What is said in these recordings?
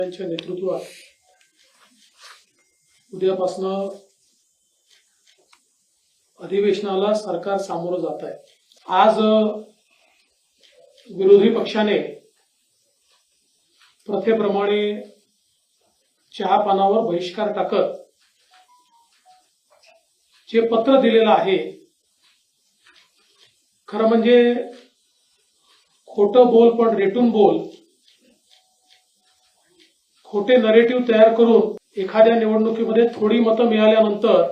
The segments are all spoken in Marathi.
त्यांच्या नेतृत्वात उद्यापासून अधिवेशनाला सरकार सामोरं जात आहे। आज विरोधी पक्षाने प्रथेप्रमाणे चहापानावर बहिष्कार टाकत जे पत्र दिलेलं आहे, खरं म्हणजे खोटं बोल पण रेटून बोल, खोटे नरेटिव्ह तयार करून एखाद्या निवडणुकीमध्ये थोडी मतं मिळाल्यानंतर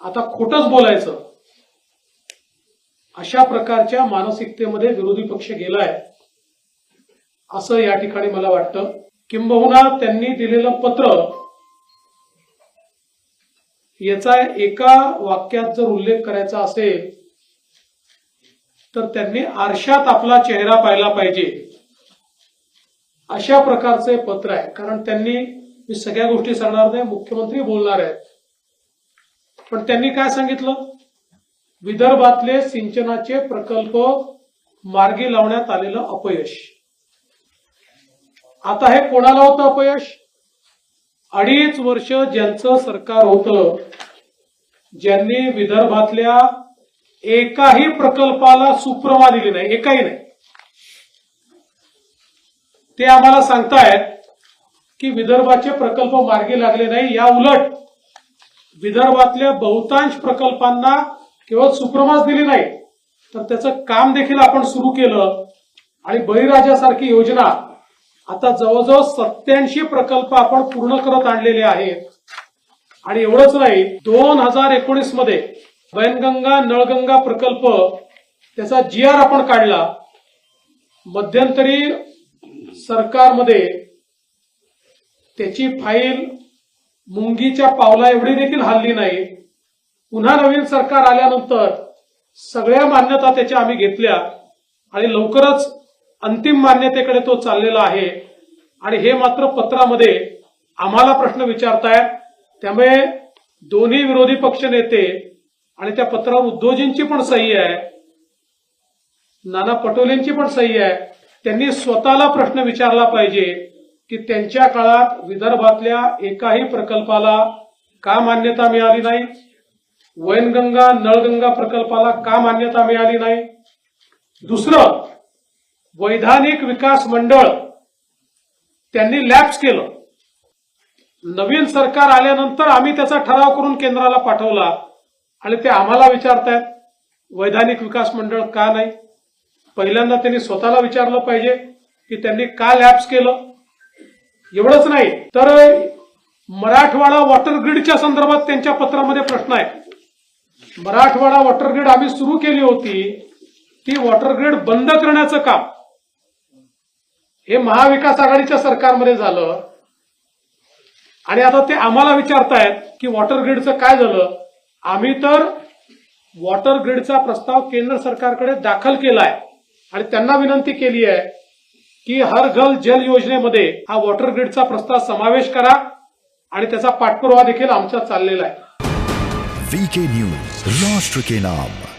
आता खोटंच बोलायचं, अशा प्रकारच्या मानसिकतेमध्ये विरोधी पक्ष गेलाय असं या ठिकाणी मला वाटतं। किंबहुना त्यांनी दिलेलं पत्र याचा एका वाक्यात जर उल्लेख करायचा असेल तर त्यांनी आरशात आपला चेहरा पाहिला पाहिजे, अशा प्रकारचे पत्र आहे। कारण त्यांनी, मी सगळ्या गोष्टी सांगणार नाही, मुख्यमंत्री बोलणार आहेत, पण त्यांनी काय सांगितलं, विदर्भातले सिंचनाचे प्रकल्प मार्गी लावण्यात आलेलं अपयश। आता हे कोणाला होतं अपयश? 2.5 वर्ष ज्यांचं सरकार होतं, ज्यांनी विदर्भातल्या एकाही प्रकल्पाला सुप्रमा दिली नाही, एकाही नाही, ते आम्हाला सांगतायत की विदर्भाचे प्रकल्प मार्गी लागले नाही। या उलट विदर्भातल्या बहुतांश प्रकल्पांना केवळ सुप्रमाच दिली नाही तर त्याचं काम देखील आपण सुरू केलं आणि बळीराजासारखी योजना आता जवळजवळ 87 प्रकल्प आपण पूर्ण करत आणलेले आहेत। आणि एवढंच नाही, 2019 मध्ये वैनगंगा नळगंगा प्रकल्प त्याचा GR आपण काढला। मध्यंतरी सरकारमध्ये त्याची फाईल मुंगीच्या पावला एवढी देखील हल्ली नाही। पुन्हा नवीन सरकार आल्यानंतर सगळ्या मान्यता त्याच्या आम्ही घेतल्या आणि लवकरच अंतिम मान्यतेकडे तो चाललेला आहे। आणि हे मात्र पत्रामध्ये आम्हाला प्रश्न विचारतायत, त्यामुळे दोन्ही विरोधी पक्ष नेते आणि त्या पत्रावर उद्धवजींची पण सही आहे, नाना पटोलेंची पण सही आहे, त्यांनी स्वतःला प्रश्न विचारला पाहिजे की त्यांच्या काळात विदर्भातल्या एकाही प्रकल्पाला का मान्यता मिळाली नाही, वैनगंगा नळगंगा प्रकल्पाला का मान्यता मिळाली नाही। दुसरं, वैधानिक विकास मंडळ त्यांनी लॅप्स केलं। नवीन सरकार आल्यानंतर आम्ही त्याचा ठराव करून केंद्राला पाठवला आणि ते आम्हाला विचारतायत वैधानिक विकास मंडळ का नाही। पहिल्यांदा त्यांनी स्वतःला विचारलं पाहिजे की त्यांनी का लॅप्स केलं। एवढंच नाही तर मराठवाडा वॉटर ग्रीडच्या संदर्भात त्यांच्या पत्रामध्ये प्रश्न आहे। मराठवाडा वॉटर ग्रीड आम्ही सुरू केली होती, ती वॉटर ग्रीड बंद करण्याचं काम हे महाविकास आघाडीच्या सरकारमध्ये झालं आणि आता ते आम्हाला विचारतायत की वॉटर ग्रीडचं काय झालं। आम्ही तर वॉटर ग्रीडचा प्रस्ताव केंद्र सरकारकडे दाखल केलाय आणि त्यांना विनंती केली आहे की हर घर जल योजनेमध्ये हा वॉटर ग्रीडचा प्रस्ताव समावेश करा आणि त्याचा पाठपुरावा देखील आमचा चाललेला आहे। VK न्यूज, राष्ट्र के नाम।